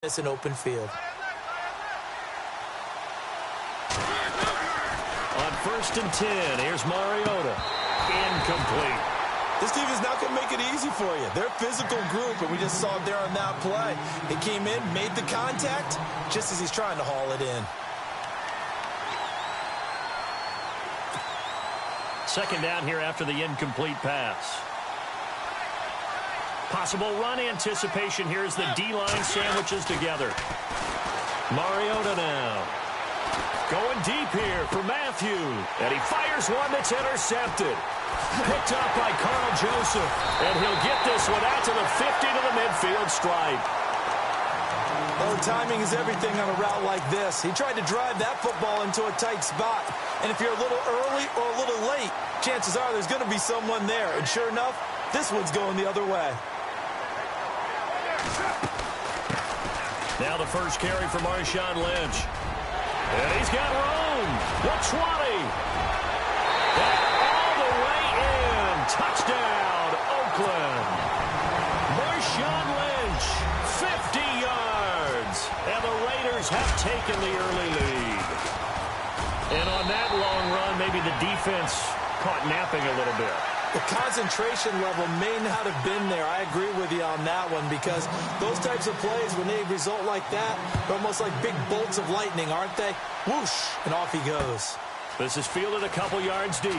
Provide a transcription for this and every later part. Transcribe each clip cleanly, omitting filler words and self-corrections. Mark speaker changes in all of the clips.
Speaker 1: It's an open field.
Speaker 2: On 1st and 10, here's Mariota. Incomplete.
Speaker 3: This team is not going to make it easy for you. They're a physical group, and we just saw it there on that play. He came in, made the contact, just as he's trying to haul it in.
Speaker 2: Second down here after the incomplete pass. Possible run anticipation here as the D-line sandwiches together. Mariota now. Going deep here for Matthew. And he fires one that's intercepted. Picked up by Carl Joseph. And he'll get this one out to the 50 to the midfield stripe.
Speaker 3: Well, timing is everything on a route like this. He tried to drive that football into a tight spot. And if you're a little early or a little late, chances are there's going to be someone there. And sure enough, this one's going the other way.
Speaker 2: Now the first carry for Marshawn Lynch. And he's got room. The 20. And all the way in. Touchdown, Oakland. Marshawn Lynch, 50 yards. And the Raiders have taken the early lead. And on that long run, maybe the defense caught napping a little bit.
Speaker 3: The concentration level may not have been there. I agree with you on that one because those types of plays, when they result like that, they're almost like big bolts of lightning, aren't they? Whoosh, and off he goes.
Speaker 2: This is fielded a couple yards deep.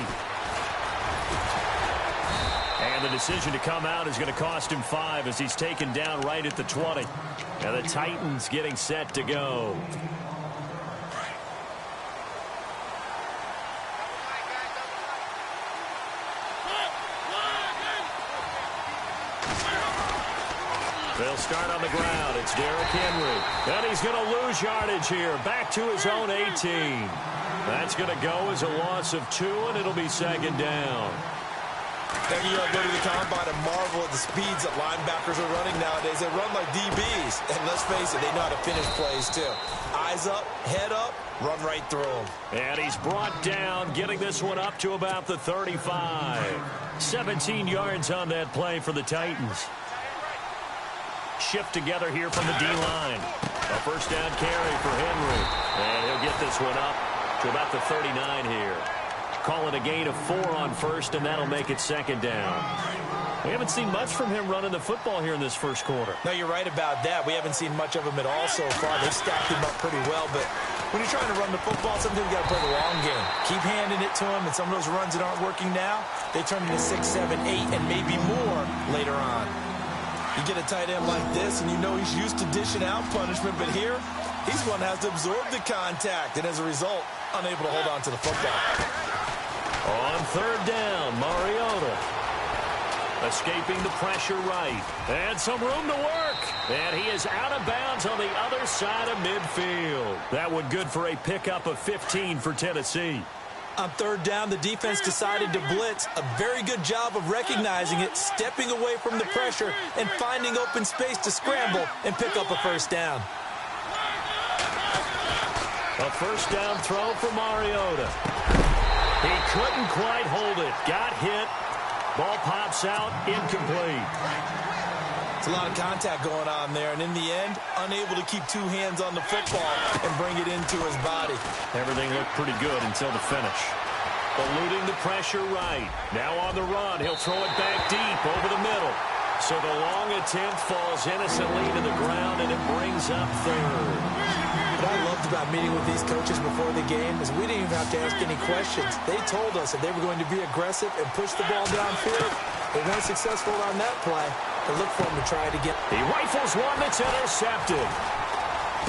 Speaker 2: And the decision to come out is going to cost him 5 as he's taken down right at the 20. And the Titans getting set to go. They'll start on the ground. It's Derrick Henry. And he's going to lose yardage here. Back to his own 18. That's going to go as a loss of 2, and it'll be second down.
Speaker 3: Now you go to the combine and marvel at the speeds that linebackers are running nowadays. They run like DBs. And let's face it, they know how to finish plays too. Eyes up, head up, run right through them. And
Speaker 2: he's brought down, getting this one up to about the 35. 17 yards on that play for the Titans. Shift together here from the D-line. A first down carry for Henry. And he'll get this one up to about the 39 here. Call it a gain of 4 on first, and that'll make it second down. We haven't seen much from him running the football here in this first quarter.
Speaker 3: No, you're right about that. We haven't seen much of him at all so far. They've stacked him up pretty well, but when you're trying to run the football, sometimes you got to play the long game. Keep handing it to him, and some of those runs that aren't working now, they turn into 6, 7, 8, and maybe more later on. You get a tight end like this, and you know he's used to dishing out punishment, but here, he's one that has to absorb the contact, and as a result, unable to hold on to the football.
Speaker 2: On third down, Mariota. Escaping the pressure right. And some room to work. And he is out of bounds on the other side of midfield. That one good for a pickup of 15 for Tennessee.
Speaker 3: On third down, the defense decided to blitz. A very good job of recognizing it, stepping away from the pressure, and finding open space to scramble and pick up a first down.
Speaker 2: A first down throw for Mariota. He couldn't quite hold it. Got hit. Ball pops out. Incomplete.
Speaker 3: It's a lot of contact going on there, and in the end, unable to keep 2 hands on the football and bring it into his body.
Speaker 2: Everything looked pretty good until the finish. Eluding the pressure right. Now on the run. He'll throw it back deep over the middle. So the long attempt falls innocently to the ground, and it brings up third.
Speaker 3: What I loved about meeting with these coaches before the game is we didn't even have to ask any questions. They told us that they were going to be aggressive and push the ball downfield. They weren't successful on that play. But look for him to try to get.
Speaker 2: He rifles one that's intercepted.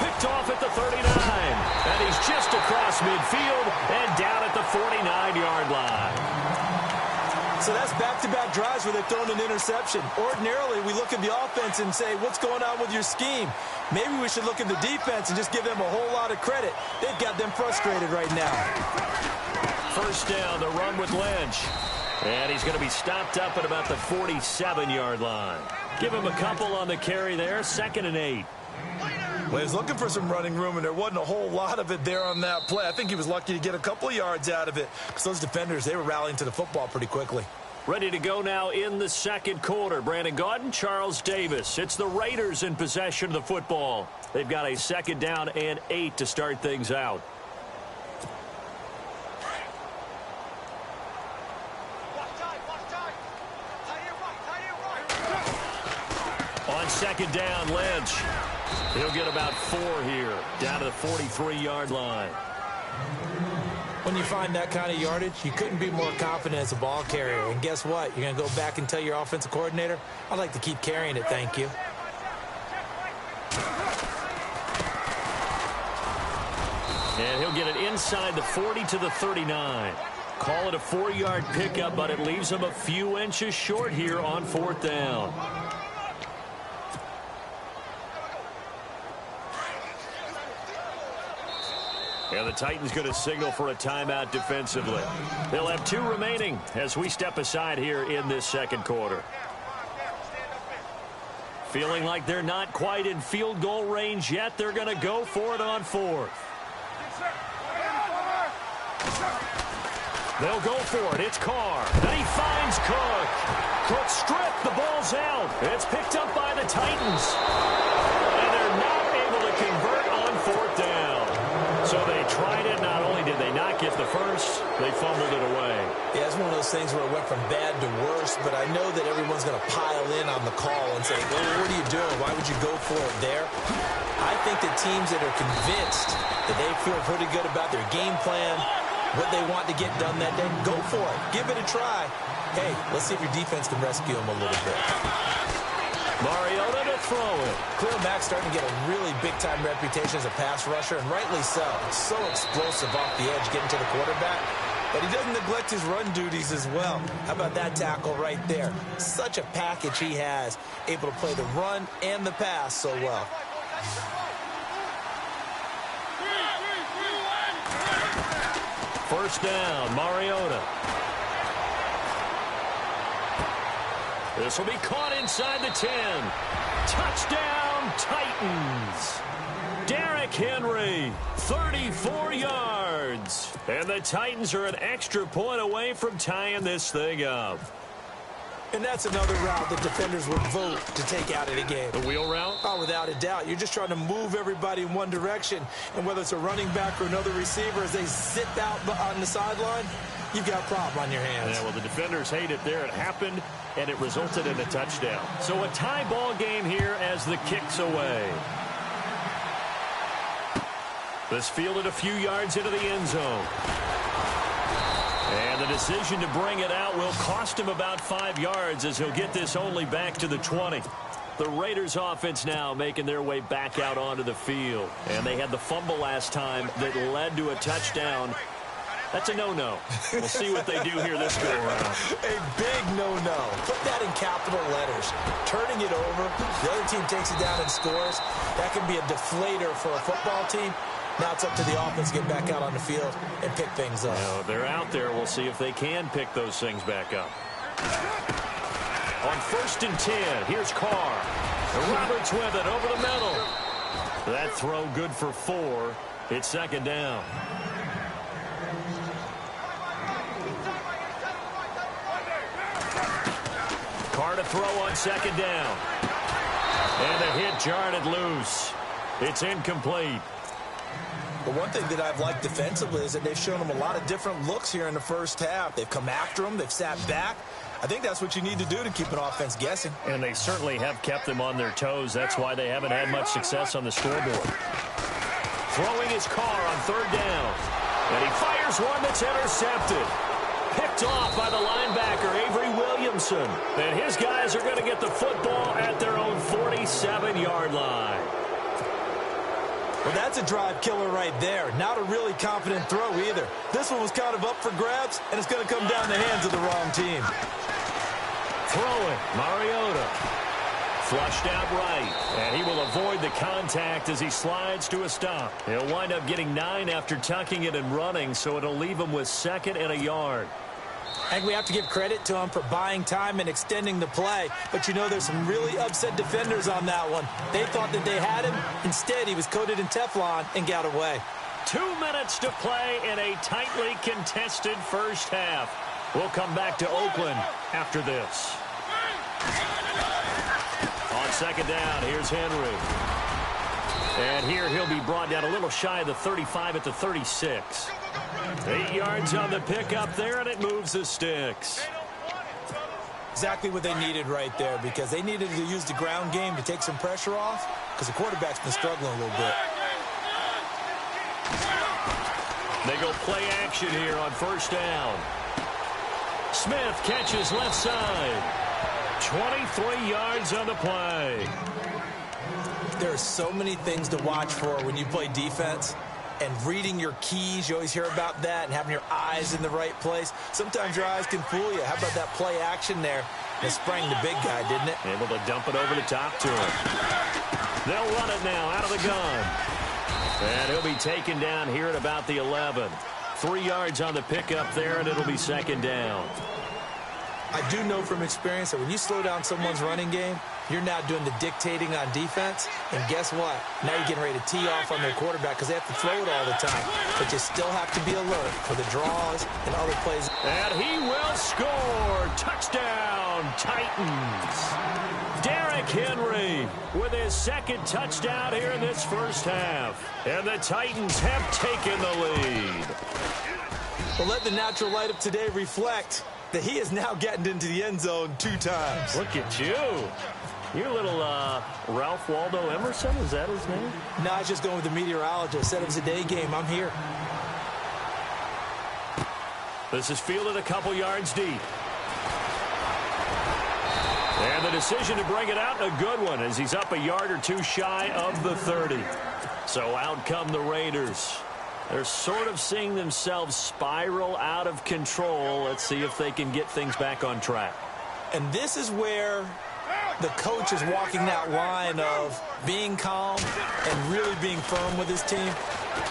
Speaker 2: Picked off at the 39. And he's just across midfield and down at the 49-yard line.
Speaker 3: So that's back-to-back drives where they've thrown an interception. Ordinarily, we look at the offense and say, what's going on with your scheme? Maybe we should look at the defense and just give them a whole lot of credit. They've got them frustrated right now.
Speaker 2: First down, the run with Lynch. And he's going to be stopped up at about the 47-yard line. Give him a couple on the carry there, 2nd and 8.
Speaker 3: Well, he was looking for some running room, and there wasn't a whole lot of it there on that play. I think he was lucky to get a couple of yards out of it because those defenders, they were rallying to the football pretty quickly.
Speaker 2: Ready to go now in the second quarter. Brandon Gaudin, Charles Davis. It's the Raiders in possession of the football. They've got a 2nd down and 8 to start things out. On 2nd down, Lynch. He'll get about 4 here, down to the 43-yard line.
Speaker 3: When you find that kind of yardage, you couldn't be more confident as a ball carrier. And guess what? You're going to go back and tell your offensive coordinator, I'd like to keep carrying it, thank you.
Speaker 2: And he'll get it inside the 40 to the 39. Call it a 4-yard pickup, but it leaves him a few inches short here on 4th down. And the Titans going to signal for a timeout defensively. They'll have 2 remaining as we step aside here in this second quarter. Feeling like they're not quite in field goal range yet. They're going to go for it on 4th. They'll go for it. It's Carr. And he finds Cook. Cook stripped. The ball's out. It's picked up by the Titans. And they're not able to convert on 4th down. So they tried it. Not only did they not get the first, they fumbled it away.
Speaker 3: Yeah, it's one of those things where it went from bad to worse, but I know that everyone's going to pile in on the call and say, well, what are you doing? Why would you go for it there? I think that teams that are convinced that they feel pretty good about their game plan, what they want to get done that day, go for it. Give it a try. Hey, let's see if your defense can rescue them a little bit.
Speaker 2: Mariota to throw it.
Speaker 3: Khalil Mack's starting to get a really big-time reputation as a pass rusher, and rightly so. So explosive off the edge getting to the quarterback. But he doesn't neglect his run duties as well. How about that tackle right there? Such a package he has, able to play the run and the pass so well.
Speaker 2: First down, Mariota. This will be caught inside the 10. Touchdown, Titans. Derrick Henry, 34 yards. And the Titans are an extra point away from tying this thing up.
Speaker 3: And that's another route that defenders would vote to take out of the game.
Speaker 2: The wheel route?
Speaker 3: Oh, without a doubt. You're just trying to move everybody in one direction. And whether it's a running back or another receiver, as they sit out on the sideline, you've got a problem on your hands.
Speaker 2: Yeah, well, the defenders hate it there. It happened, and it resulted in a touchdown. So a tie ball game here as the kick's away. This fielded a few yards into the end zone. And the decision to bring it out will cost him about 5 yards as he'll get this only back to the 20. The Raiders offense now making their way back out onto the field. And they had the fumble last time that led to a touchdown. That's a no-no. We'll see what they do here this go-around.
Speaker 3: A big no-no. Put that in capital letters. Turning it over, the other team takes it down and scores. That can be a deflator for a football team. Now it's up to the offense to get back out on the field and pick things up.
Speaker 2: Well, they're out there. We'll see if they can pick those things back up. On 1st and 10, here's Carr. Roberts with it over the middle. That throw good for 4. It's 2nd down. Carr to throw on 2nd down. And the hit jarred it loose. It's incomplete.
Speaker 3: But one thing that I've liked defensively is that they've shown them a lot of different looks here in the first half. They've come after them. They've sat back. I think that's what you need to do to keep an offense guessing.
Speaker 2: And they certainly have kept them on their toes. That's why they haven't had much success on the scoreboard. Throwing his Carr on 3rd down. And he fires one that's intercepted. Picked off by the linebacker, Avery Williamson. And his guys are going to get the football at their own 47-yard line.
Speaker 3: Well, that's a drive killer right there. Not a really confident throw either. This one was kind of up for grabs, and it's going to come down the hands of the wrong team.
Speaker 2: Throwing, Mariota. Flushed out right, and he will avoid the contact as he slides to a stop. He'll wind up getting 9 after tucking it and running, so it'll leave him with 2nd and a yard.
Speaker 3: I think we have to give credit to him for buying time and extending the play. But, you know, there's some really upset defenders on that one. They thought that they had him. Instead, he was coated in Teflon and got away.
Speaker 2: 2 minutes to play in a tightly contested first half. We'll come back to Oakland after this. On second down, here's Henry. And here he'll be brought down a little shy of the 35 at the 36. 8 yards on the pickup there, and it moves the sticks.
Speaker 3: Exactly what they needed right there, because they needed to use the ground game to take some pressure off, because the quarterback's been struggling a little bit.
Speaker 2: They go play action here on first down. Smith catches left side. 23 yards on the play.
Speaker 3: There are so many things to watch for when you play defense. And reading your keys, you always hear about that, and having your eyes in the right place. Sometimes your eyes can fool you. How about that play action there? It sprang the big guy, didn't it?
Speaker 2: Able to dump it over the top to him. They'll run it now out of the gun. And he'll be taken down here at about the 11. 3 yards on the pickup there, and it'll be second down.
Speaker 3: I do know from experience that when you slow down someone's running game, you're now doing the dictating on defense. And guess what? Now you're getting ready to tee off on their quarterback because they have to throw it all the time. But you still have to be alert for the draws and other plays.
Speaker 2: And he will score. Touchdown, Titans. Derrick Henry with his second touchdown here in this first half. And the Titans have taken the lead.
Speaker 3: Well, let the natural light of today reflect that he is now getting into the end zone 2 times.
Speaker 2: Look at you. You're a little Ralph Waldo Emerson, is that his name?
Speaker 3: No, I was just going with the meteorologist. Said it was a day game. I'm here.
Speaker 2: This is fielded a couple yards deep. And the decision to bring it out, a good one, as he's up a yard or 2 shy of the 30. So out come the Raiders. They're sort of seeing themselves spiral out of control. Let's see if they can get things back on track.
Speaker 3: And this is where the coach is walking that line of being calm and really being firm with his team.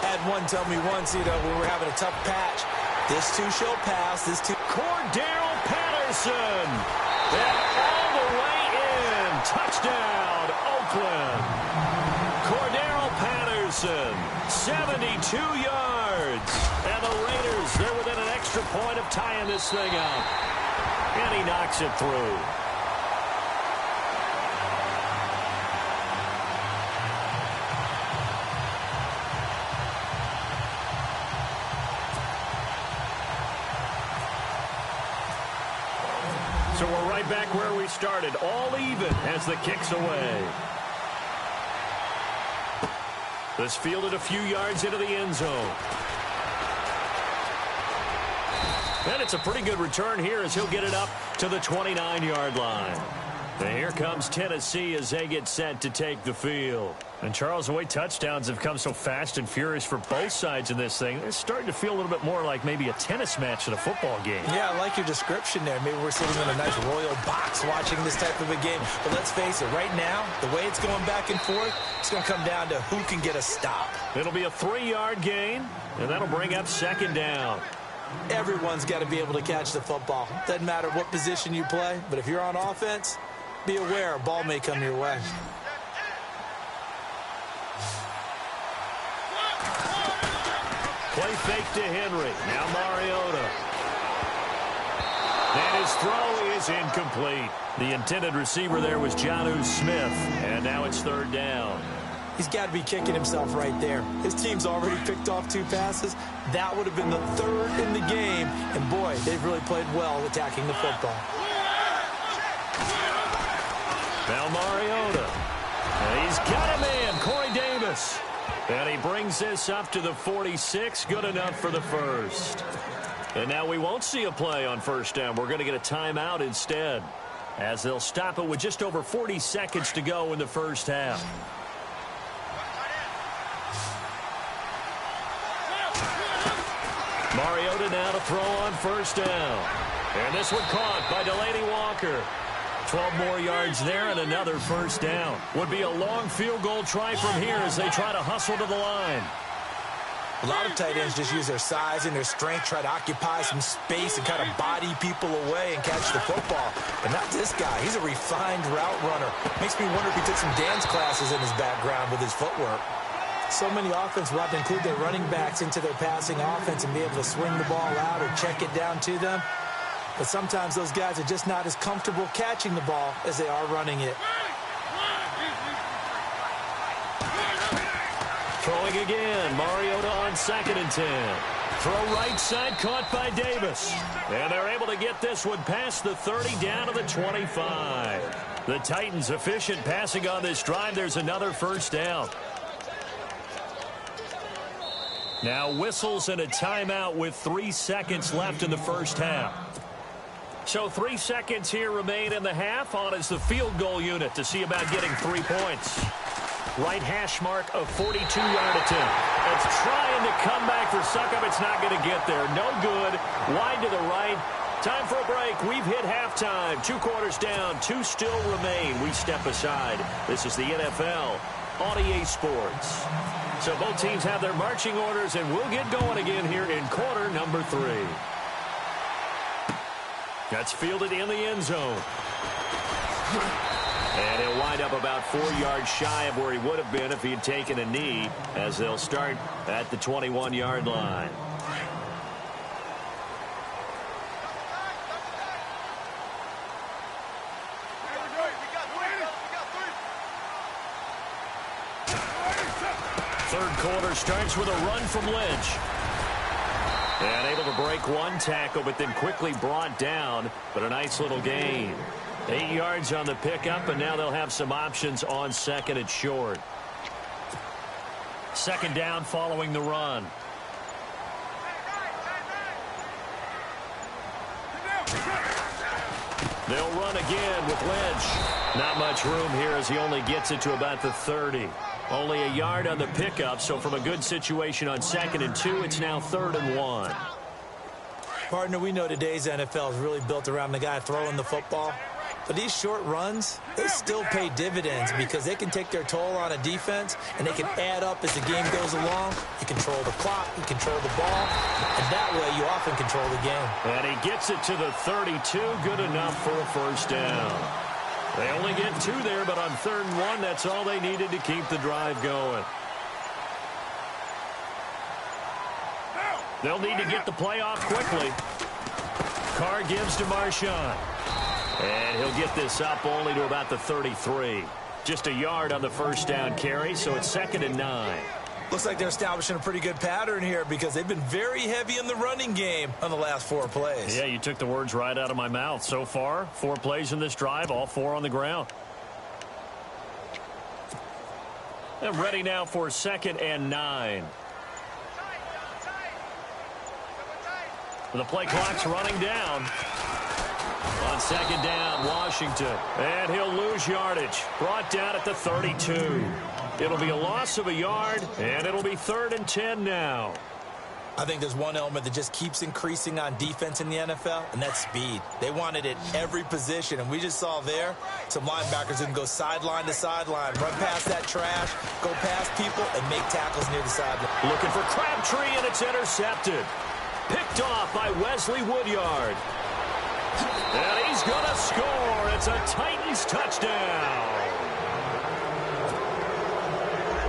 Speaker 3: Had one tell me once, when we're having a tough patch, this too shall pass. This too.
Speaker 2: Cordero Patterson. And all the way in. Touchdown, Oakland. Cordero Patterson, 72 yards. And the Raiders, they're within an extra point of tying this thing up. And he knocks it through. So we're right back where we started, all even as the kick's away. This fielded a few yards into the end zone. And it's a pretty good return here as he'll get it up to the 29-yard line. And here comes Tennessee as they get set to take the field. And, Charles, the way touchdowns have come so fast and furious for both sides in this thing, it's starting to feel a little bit more like maybe a tennis match than a football game.
Speaker 3: Yeah, I like your description there. Maybe we're sitting in a nice royal box watching this type of a game. But let's face it, right now, the way it's going back and forth, it's going to come down to who can get a stop.
Speaker 2: It'll be a 3-yard gain, and that'll bring up second down.
Speaker 3: Everyone's got to be able to catch the football. Doesn't matter what position you play, but if you're on offense, be aware a ball may come your way.
Speaker 2: Play fake to Henry. Now Mariota. And his throw is incomplete. The intended receiver there was Jonnu Smith. And now it's third down.
Speaker 3: He's got to be kicking himself right there. His team's already picked off 2 passes. That would have been the 3rd in the game. And, boy, they've really played well attacking the football.
Speaker 2: Now Mariota. And he's got a man, Corey Davis. And he brings this up to the 46. Good enough for the first. And now we won't see a play on first down. We're going to get a timeout instead, as they'll stop it with just over 40 seconds to go in the first half. Mariota now to throw on first down. And this one caught by Delaney Walker. 12 more yards there and another first down. Would be a long field goal try from here as they try to hustle to the line.
Speaker 3: A lot of tight ends just use their size and their strength, try to occupy some space and kind of body people away and catch the football. But not this guy. He's a refined route runner. Makes me wonder if he took some dance classes in his background with his footwork. So many offenses want to include their running backs into their passing offense and be able to swing the ball out or check it down to them. But sometimes those guys are just not as comfortable catching the ball as they are running it.
Speaker 2: Throwing again. Mariota on 2nd and 10. Throw right side, caught by Davis. And they're able to get this one past the 30 down to the 25. The Titans efficient passing on this drive. There's another first down. Now whistles and a timeout with 3 seconds left in the first half. So 3 seconds here remain in the half. On is the field goal unit to see about getting 3 points. Right hash mark of 42-yard attempt. It's trying to come back for Suckup. It's not going to get there. No good. Wide to the right. Time for a break. We've hit halftime. 2 quarters down. 2 still remain. We step aside. This is the NFL on EA Sports. So both teams have their marching orders, and we'll get going again here in quarter number 3. That's fielded in the end zone. And he'll wind up about 4 yards shy of where he would have been if he had taken a knee, as they'll start at the 21-yard line. Third quarter starts with a run from Lynch. And able to break 1 tackle, but then quickly brought down. But a nice little gain. 8 yards on the pickup, and now they'll have some options on 2nd and short. 2nd down following the run. They'll run again with Lynch. Not much room here as he only gets it to about the 30. Only a yard on the pickup, so from a good situation on 2nd and 2, it's now 3rd and 1.
Speaker 3: Partner, we know today's NFL is really built around the guy throwing the football. But these short runs, they still pay dividends because they can take their toll on a defense, and they can add up as the game goes along. You control the clock, you control the ball, and that way you often control the game.
Speaker 2: And he gets it to the 32, good enough for a first down. They only get 2 there, but on 3rd and 1, that's all they needed to keep the drive going. They'll need to get the play off quickly. Carr gives to Marshawn. And he'll get this up only to about the 33. Just a yard on the first down carry, so it's 2nd and 9.
Speaker 3: Looks like they're establishing a pretty good pattern here because they've been very heavy in the running game on the last 4 plays.
Speaker 2: Yeah, you took the words right out of my mouth. So far, 4 plays in this drive, all 4 on the ground. And ready now for 2nd and 9. The play clock's running down. On 2nd down, Washington. And he'll lose yardage. Brought down at the 32. It'll be a loss of a yard, and it'll be 3rd and 10 now.
Speaker 3: I think there's one element that just keeps increasing on defense in the NFL, and that's speed. They want it at every position, and we just saw there some linebackers who can go sideline to sideline, run past that trash, go past people, and make tackles near the sideline.
Speaker 2: Looking for Crabtree, and it's intercepted. Picked off by Wesley Woodyard. And he's going to score. It's a Titans touchdown.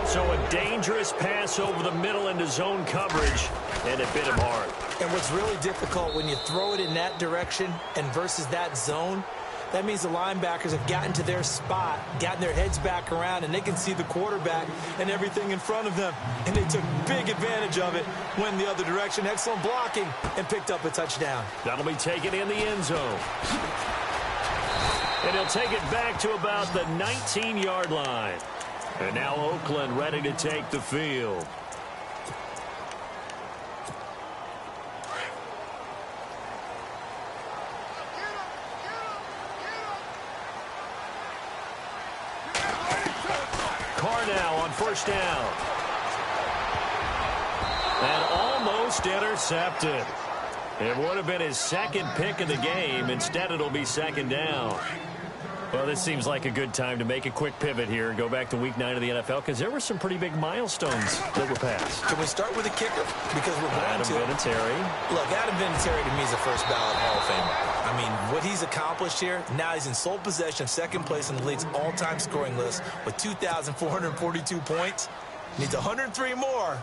Speaker 2: So a dangerous pass over the middle into zone coverage, and it bit him hard.
Speaker 3: And what's really difficult when you throw it in that direction and versus that zone, that means the linebackers have gotten to their spot, gotten their heads back around, and they can see the quarterback and everything in front of them. And they took big advantage of it, went the other direction, excellent blocking, and picked up a touchdown.
Speaker 2: That'll be taken in the end zone. And he'll take it back to about the 19-yard line. And now Oakland ready to take the field. Carr now on first down. And almost intercepted. It would have been his 2nd pick of the game. Instead, it'll be 2nd down. Well, this seems like a good time to make a quick pivot here and go back to Week 9 of the NFL because there were some pretty big milestones that were passed.
Speaker 3: Can we start with a kicker? Because we're going to.
Speaker 2: Adam Vinatieri.
Speaker 3: Look, Adam Vinatieri to me is a first ballot Hall of Famer. I mean, what he's accomplished here, now he's in sole possession, 2nd place in the league's all-time scoring list with 2,442 points. Needs 103 more,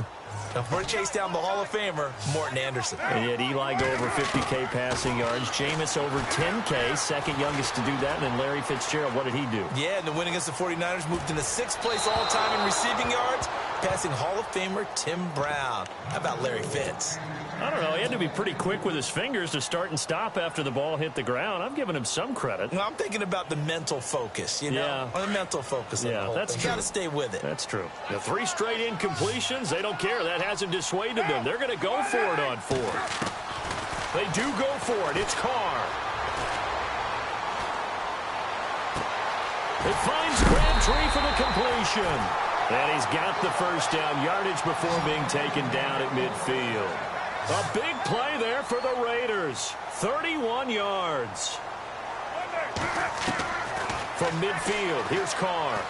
Speaker 3: Now, we're chase down the Hall of Famer, Morton Anderson.
Speaker 2: And yet Eli go over 50K passing yards. Jameis over 10K, second youngest to do that. And then Larry Fitzgerald, what did he do?
Speaker 3: Yeah, and the win against the 49ers moved into 6th place all-time in receiving yards, passing Hall of Famer Tim Brown. How about Larry Fitz?
Speaker 2: I don't know. He had to be pretty quick with his fingers to start and stop after the ball hit the ground. I'm giving him some credit.
Speaker 3: No, I'm thinking about the mental focus, you know?
Speaker 2: Yeah.
Speaker 3: On the mental focus of the whole
Speaker 2: that's
Speaker 3: thing.
Speaker 2: true.
Speaker 3: Got to stay with it.
Speaker 2: That's true. The 3 straight incompletions, they don't care. That hasn't dissuaded them. They're going to go for it on 4th. They do go for it. It's Carr. It finds Crabtree for the completion. And he's got the first down yardage before being taken down at midfield. A big play there for the Raiders. 31 yards. From midfield, here's Carr.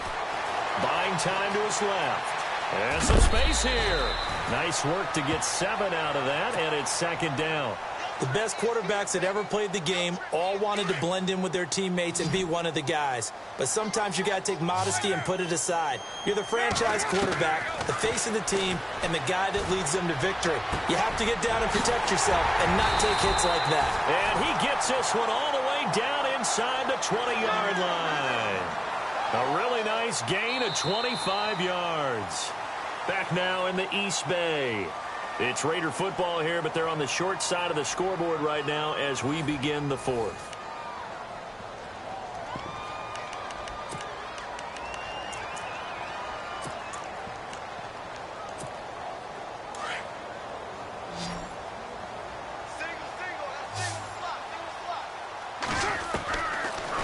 Speaker 2: Buying time to his left. And some space here. Nice work to get 7 out of that, and it's second down.
Speaker 3: The best quarterbacks that ever played the game all wanted to blend in with their teammates and be one of the guys. But sometimes you got to take modesty and put it aside. You're the franchise quarterback, the face of the team, and the guy that leads them to victory. You have to get down and protect yourself and not take hits like that.
Speaker 2: And he gets this one all the way down inside the 20-yard line. A really nice gain of 25 yards. Back now in the East Bay. It's Raider football here, but they're on the short side of the scoreboard right now as we begin the 4th.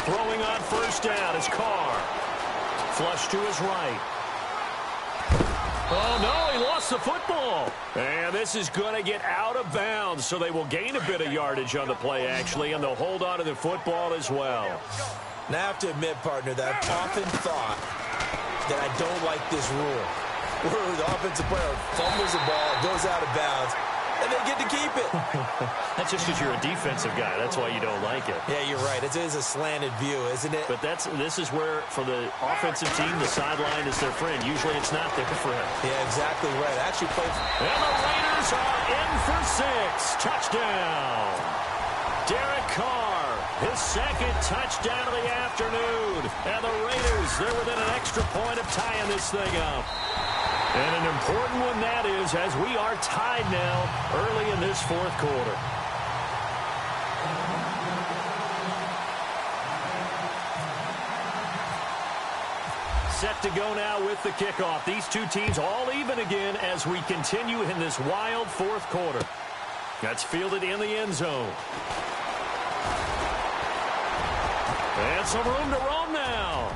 Speaker 2: Throwing on first down is Carr. Flush to his right. Oh, no, he lost the football. And this is going to get out of bounds, so they will gain a bit of yardage on the play, actually, and they'll hold on to the football as well.
Speaker 3: Now, I have to admit, partner, that I've often thought that I don't like this rule, where the offensive player fumbles the ball, goes out of bounds, and they get to keep it.
Speaker 2: That's just because you're a defensive guy. That's why you don't like it.
Speaker 3: Yeah, you're right. It is a slanted view, isn't it?
Speaker 2: But this is where, for the offensive team, the sideline is their friend. Usually it's not their friend.
Speaker 3: Yeah, exactly right. Actually played.
Speaker 2: And the Raiders are in for 6. Touchdown. Derek Carr, his second touchdown of the afternoon. And the Raiders, they're within an extra point of tying this thing up. And an important one that is, as we are tied now early in this 4th quarter. Set to go now with the kickoff. These two teams all even again as we continue in this wild 4th quarter. That's fielded in the end zone. And some room to roam now.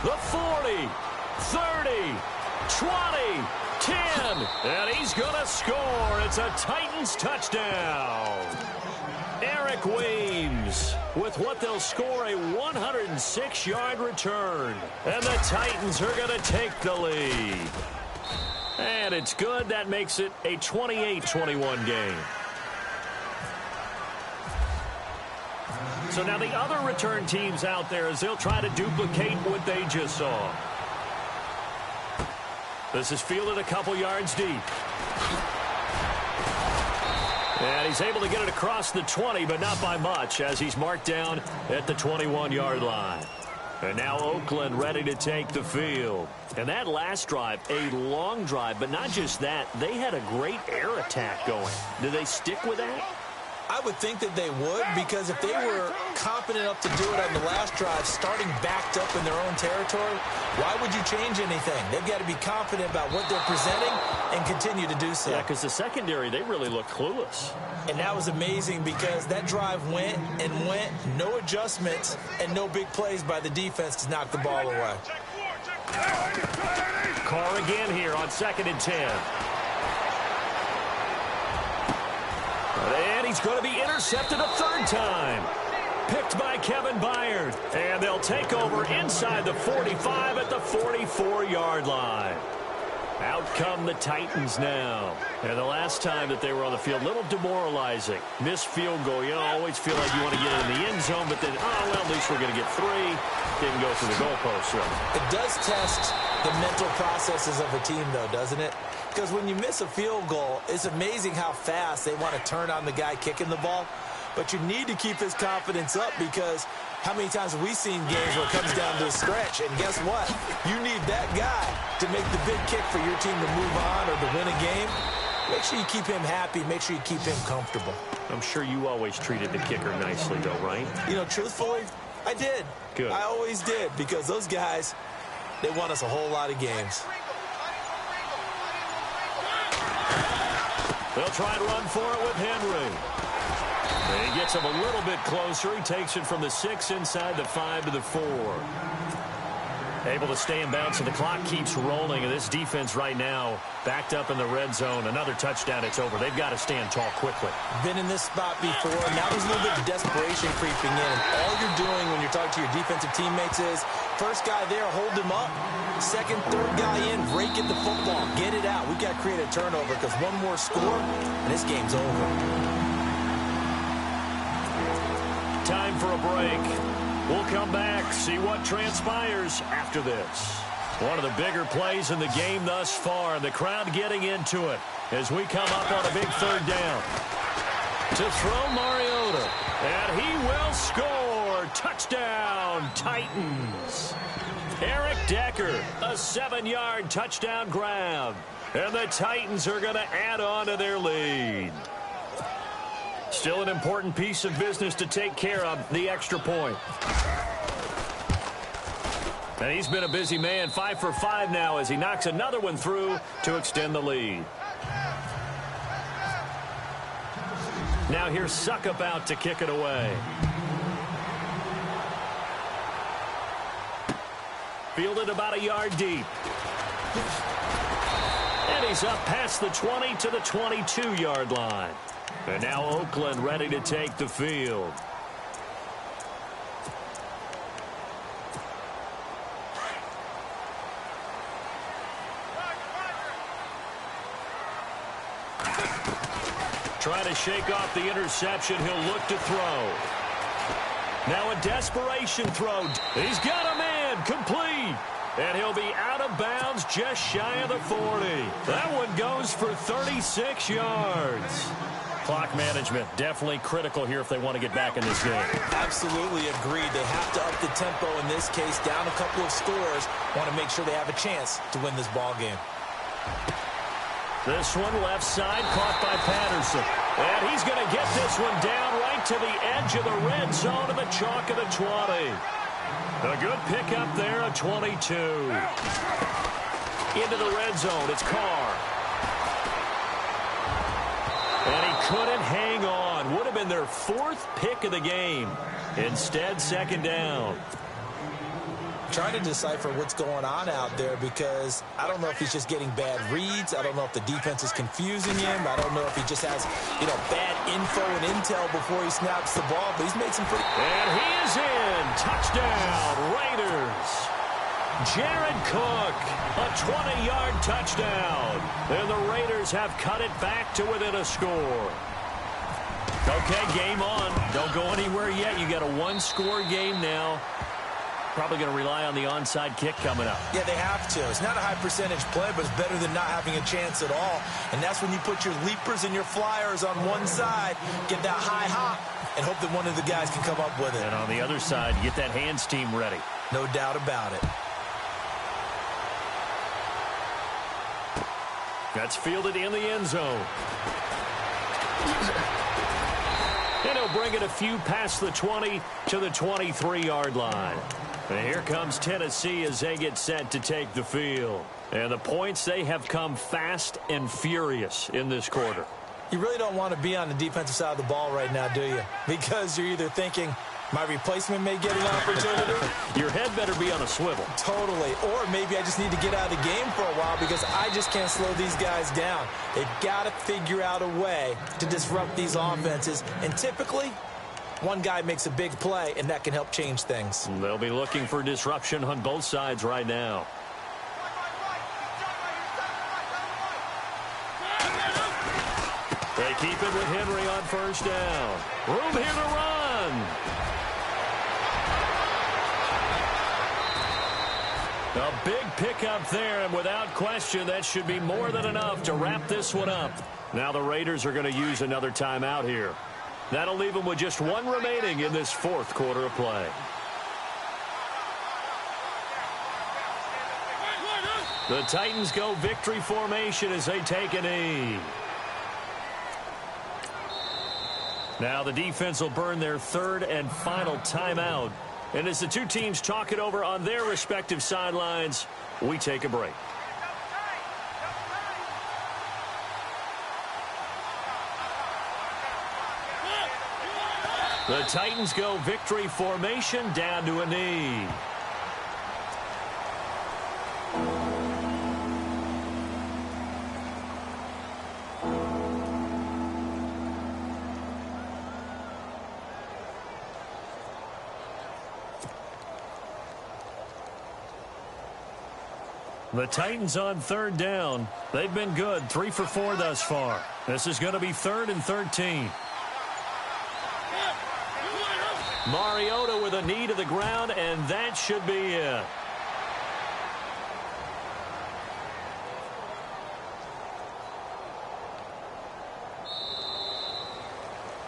Speaker 2: The 40, 30, 20, 10, and he's going to score. It's a Titans touchdown. Eric Weems with what they'll score a 106-yard return. And the Titans are going to take the lead. And it's good. That makes it a 28-21 game. So now the other return teams out there as they'll try to duplicate what they just saw. This is fielded a couple yards deep. And he's able to get it across the 20, but not by much, as he's marked down at the 21-yard line. And now Oakland ready to take the field. And that last drive, a long drive, but not just that. They had a great air attack going. Do they stick with that?
Speaker 3: I would think that they would, because if they were competent enough to do it on the last drive, starting backed up in their own territory, why would you change anything? They've got to be confident about what they're presenting and continue to do so.
Speaker 2: Yeah, because the secondary, they really look clueless.
Speaker 3: And that was amazing because that drive went and went, no adjustments, and no big plays by the defense to knock the ball away.
Speaker 2: Carr again here on 2nd and 10. And he's going to be intercepted a 3rd time. Picked by Kevin Byard. And they'll take over inside the 45 at the 44-yard line. Out come the Titans now. And the last time that they were on the field, a little demoralizing. Missed field goal. You always feel like you want to get in the end zone, but then, oh, well, at least we're going to get 3. Didn't go through the goalpost. So.
Speaker 3: It does test the mental processes of a team, though, doesn't it? Because when you miss a field goal, it's amazing how fast they want to turn on the guy kicking the ball. But you need to keep his confidence up, because how many times have we seen games where it comes down to a stretch? And guess what? You need that guy to make the big kick for your team to move on or to win a game. Make sure you keep him happy. Make sure you keep him comfortable.
Speaker 2: I'm sure you always treated the kicker nicely, though, right?
Speaker 3: You know, truthfully, I did.
Speaker 2: Good.
Speaker 3: I always did, because those guys, they won us a whole lot of games.
Speaker 2: They'll try and run for it with Henry. And he gets him a little bit closer. He takes it from the 6 inside the 5 to the 4. Able to stay in bounds, and the clock keeps rolling. And this defense right now backed up in the red zone. Another touchdown, it's over. They've got to stand tall quickly.
Speaker 3: Been in this spot before. Now there's a little bit of desperation creeping in. And all you're doing when you're talking to your defensive teammates is, first guy there, hold him up. Second, third guy in, rake at the football. Get it out. We've got to create a turnover, because one more score, and this game's over.
Speaker 2: Time for a break. We'll come back, see what transpires after this. One of the bigger plays in the game thus far, and the crowd getting into it as we come up on a big 3rd down. To throw Mariota, and he will score. Touchdown, Titans. Eric Decker, a 7-yard touchdown grab. And the Titans are going to add on to their lead. Still an important piece of business to take care of, the extra point. And he's been a busy man, 5 for 5 now as he knocks another one through to extend the lead. Now here's Suckup out to kick it away. Fielded about a yard deep. And he's up past the 20 to the 22-yard line. And now Oakland ready to take the field. Trying to shake off the interception. He'll look to throw. Now a desperation throw. He's got a man. Complete. And he'll be out of bounds just shy of the 40. That one goes for 36 yards. Clock management definitely critical here if they want to get back in this game.
Speaker 3: Absolutely agreed. They have to up the tempo in this case, down a couple of scores. Want to make sure they have a chance to win this ball game.
Speaker 2: This one left side, caught by Patterson. And he's going to get this one down right to the edge of the red zone to the chalk of the 20. A good pickup there, a 22. Into the red zone, it's Carr. And he couldn't hang on. Would have been their 4th pick of the game. Instead, 2nd down.
Speaker 3: Trying to decipher what's going on out there, because I don't know if he's just getting bad reads. I don't know if the defense is confusing him. I don't know if he just has, bad info and intel before he snaps the ball. But he's made some pretty...
Speaker 2: And he is in. Touchdown, Raiders. Jared Cook, a 20-yard touchdown. And the Raiders have cut it back to within a score. Okay, game on. Don't go anywhere yet. You got a 1-score game now. Probably going to rely on the onside kick coming up.
Speaker 3: Yeah, they have to. It's not a high percentage play, but it's better than not having a chance at all. And that's when you put your leapers and your flyers on one side, get that high hop, and hope that one of the guys can come up with it.
Speaker 2: And on the other side, get that hands team ready.
Speaker 3: No doubt about it.
Speaker 2: That's fielded in the end zone. And he'll bring it a few past the 20 to the 23-yard line. And here comes Tennessee as they get set to take the field. And the points, they have come fast and furious in this quarter.
Speaker 3: You really don't want to be on the defensive side of the ball right now, do you? Because you're either thinking, my replacement may get an opportunity.
Speaker 2: Your head better be on a swivel.
Speaker 3: Totally. Or maybe I just need to get out of the game for a while because I just can't slow these guys down. They've got to figure out a way to disrupt these offenses. And typically, one guy makes a big play, and that can help change things.
Speaker 2: They'll be looking for disruption on both sides right now. They keep it with Henry on first down. Room here to run. A big pickup there, and without question, that should be more than enough to wrap this one up. Now the Raiders are going to use another timeout here. That'll leave them with just one remaining in this fourth quarter of play. The Titans go victory formation as they take a knee. Now the defense will burn their third and final timeout. And as the two teams talk it over on their respective sidelines, we take a break. The Titans go victory formation down to a knee. The Titans on third down. They've been good, 3 for 4 thus far. This is going to be 3rd and 13. Mariota with a knee to the ground, and that should be it.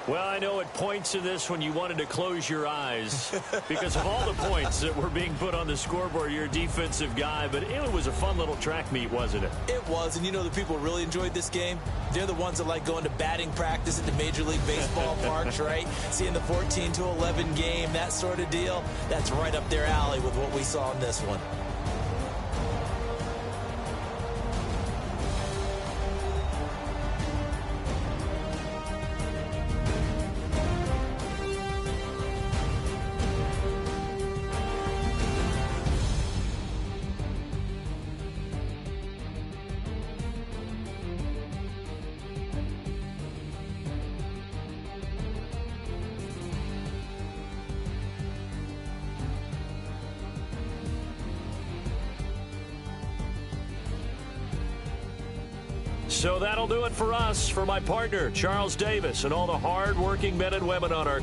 Speaker 2: Well, I know it points to this when you wanted to close your eyes because of all the points that were being put on the scoreboard. You're a defensive guy, but it was a fun little track meet, wasn't it?
Speaker 3: It was, and you know the people who really enjoyed this game? They're the ones that like going to batting practice at the Major League Baseball parks, right? Seeing the 14-11 game, that sort of deal. That's right up their alley with what we saw in this one.
Speaker 2: So that'll do it for us. For my partner, Charles Davis, and all the hard-working men and women on our